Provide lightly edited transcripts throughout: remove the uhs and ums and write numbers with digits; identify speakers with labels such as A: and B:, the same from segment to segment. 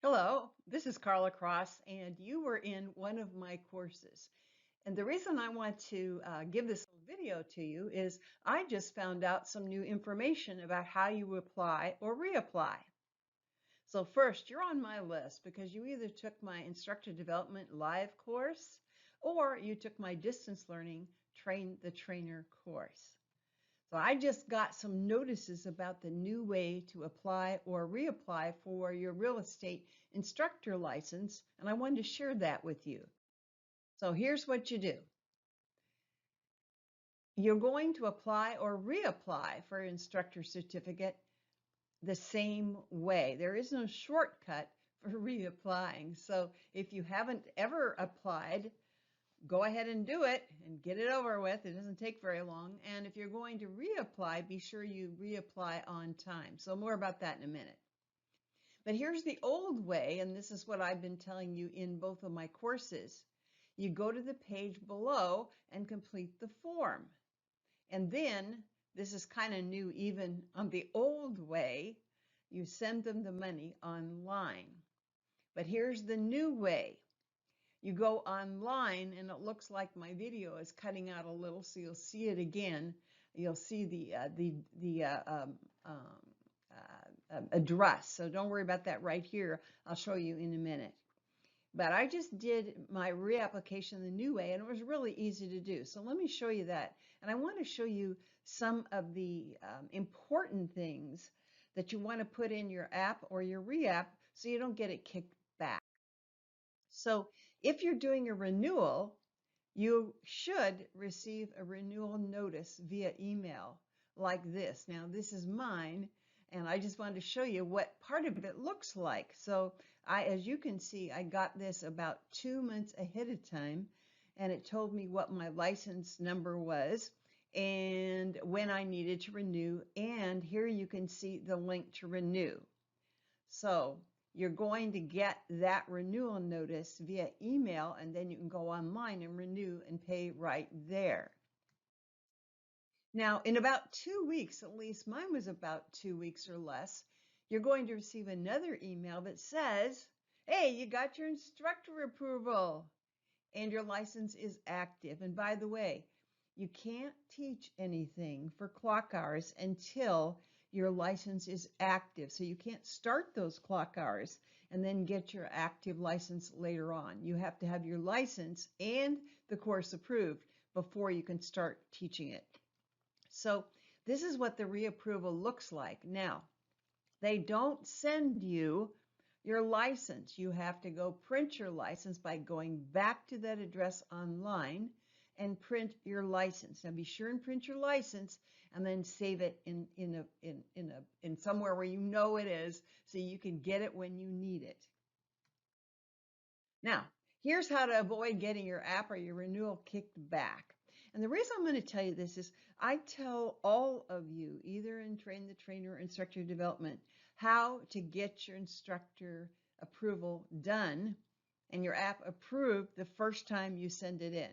A: Hello, this is Carla Cross, and you were in one of my courses. And the reason I want to give this video to you is I just found out some new information about how you apply or reapply. So first, you're on my list because you either took my Instructor Development Live course or you took my Distance Learning Train the Trainer course. So I just got some notices about the new way to apply or reapply for your real estate instructor license, and I wanted to share that with you. So here's what you do. You're going to apply or reapply for your instructor certificate the same way. There is no shortcut for reapplying. So if you haven't ever applied, go ahead and do it and get it over with. It doesn't take very long. And if you're going to reapply, be sure you reapply on time. So more about that in a minute. But here's the old way, and this is what I've been telling you in both of my courses. You go to the page below and complete the form. And then, this is kind of new even on the old way, you send them the money online. But here's the new way. You go online and it looks like my video is cutting out a little, so you'll see it again. You'll see the address. So don't worry about that right here. I'll show you in a minute. But I just did my reapplication the new way, and it was really easy to do. So let me show you that. And I want to show you some of the important things that you want to put in your app or your reapp so you don't get it kicked back. So if you're doing a renewal, you should receive a renewal notice via email like this. Now, this is mine, and I just wanted to show you what part of it looks like. So as you can see, I got this about 2 months ahead of time, and it told me what my license number was and when I needed to renew. And here you can see the link to renew. So you're going to get that renewal notice via email, and then you can go online and renew and pay right there. Now, in about 2 weeks, at least mine was about 2 weeks or less, you're going to receive another email that says, hey, you got your instructor approval and your license is active. And by the way, you can't teach anything for clock hours until your license is active. So you can't start those clock hours and then get your active license later on. You have to have your license and the course approved before you can start teaching it. So this is what the reapproval looks like. Now, they don't send you your license. You have to go print your license by going back to that address online and print your license. Now be sure and print your license and then save it in somewhere where you know it is so you can get it when you need it. Now, here's how to avoid getting your app or your renewal kicked back. And the reason I'm going to tell you this is I tell all of you, either in Train the Trainer or Instructor Development, how to get your instructor approval done and your app approved the first time you send it in.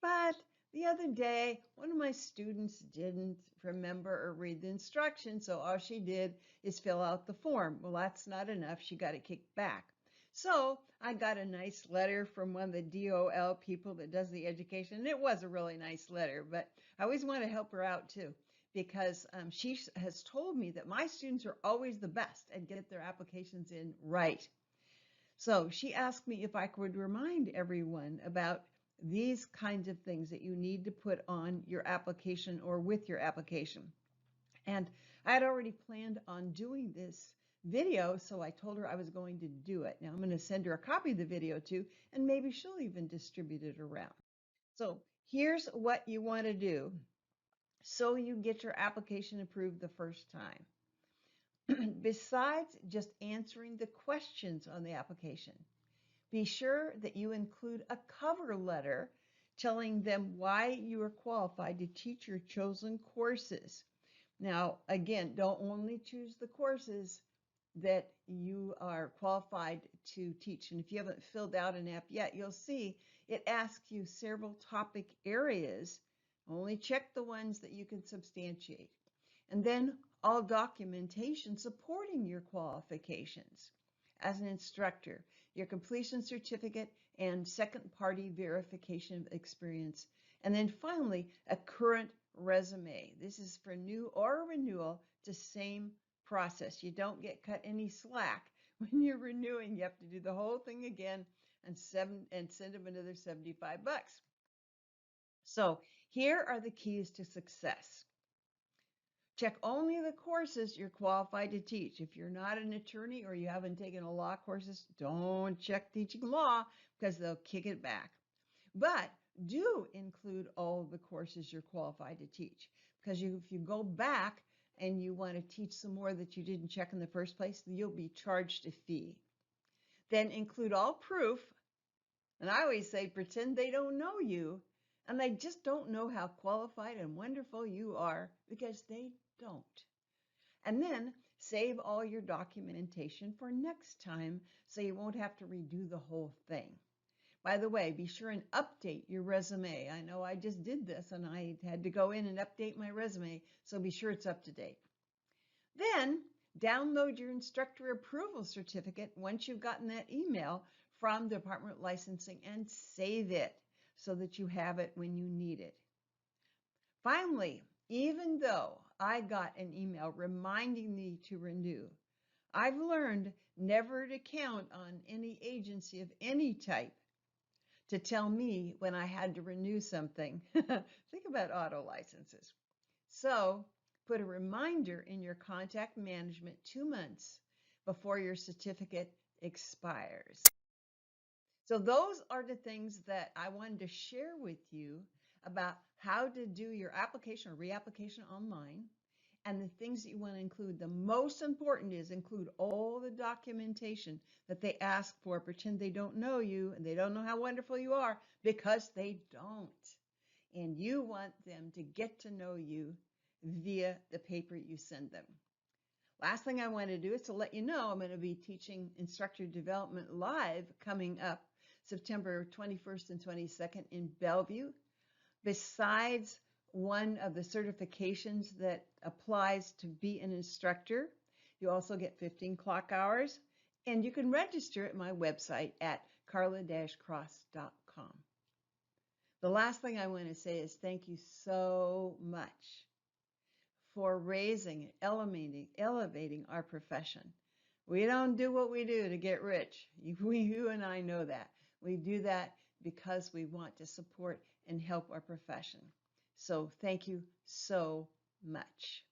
A: But the other day, one of my students didn't remember or read the instructions, so all she did is fill out the form. Well, that's not enough. She got it kicked back. So I got a nice letter from one of the DOL people that does the education. And it was a really nice letter, but I always want to help her out too, because she has told me that my students are always the best and get their applications in right. So she asked me if I could remind everyone about these kinds of things that you need to put on your application or with your application. And I had already planned on doing this video, so I told her I was going to do it. Now I'm going to send her a copy of the video too, and maybe she'll even distribute it around. So here's what you want to do so you get your application approved the first time. Besides just answering the questions on the application, be sure that you include a cover letter telling them why you are qualified to teach your chosen courses. Now, again, don't only choose the courses that you are qualified to teach. And if you haven't filled out an app yet, you'll see it asks you several topic areas. Only check the ones that you can substantiate. And then all documentation supporting your qualifications. as an instructor, your completion certificate, and second-party verification of experience. And then finally, a current resume. This is for new or renewal, the same process. You don't get cut any slack when you're renewing. You have to do the whole thing again and send them another 75 bucks. So here are the keys to success. Check only the courses you're qualified to teach. If you're not an attorney or you haven't taken a law courses, don't check teaching law because they'll kick it back. But do include all of the courses you're qualified to teach, because if you go back and you want to teach some more that you didn't check in the first place, you'll be charged a fee. Then include all proof, and I always say pretend they don't know you and they just don't know how qualified and wonderful you are, because they don't. And then save all your documentation for next time so you won't have to redo the whole thing. By the way, be sure and update your resume. I know I just did this and I had to go in and update my resume, so be sure it's up to date. Then download your instructor approval certificate once you've gotten that email from the Department of Licensing and save it so that you have it when you need it. Finally, even though I got an email reminding me to renew, I've learned never to count on any agency of any type to tell me when I had to renew something. Think about auto licenses. So put a reminder in your contact management 2 months before your certificate expires. So those are the things that I wanted to share with you about how to do your application or reapplication online, and the things that you want to include. The most important is include all the documentation that they ask for. Pretend they don't know you and they don't know how wonderful you are, because they don't. And you want them to get to know you via the paper you send them. Last thing I want to do is to let you know I'm going to be teaching instructor development live coming up September 21st and 22nd in Bellevue. Besides one of the certifications that applies to be an instructor, you also get 15 clock hours, and you can register at my website at carla-cross.com. The last thing I want to say is thank you so much for raising and elevating our profession. We don't do what we do to get rich. You and I know that. We do that because we want to support and help our profession. So thank you so much.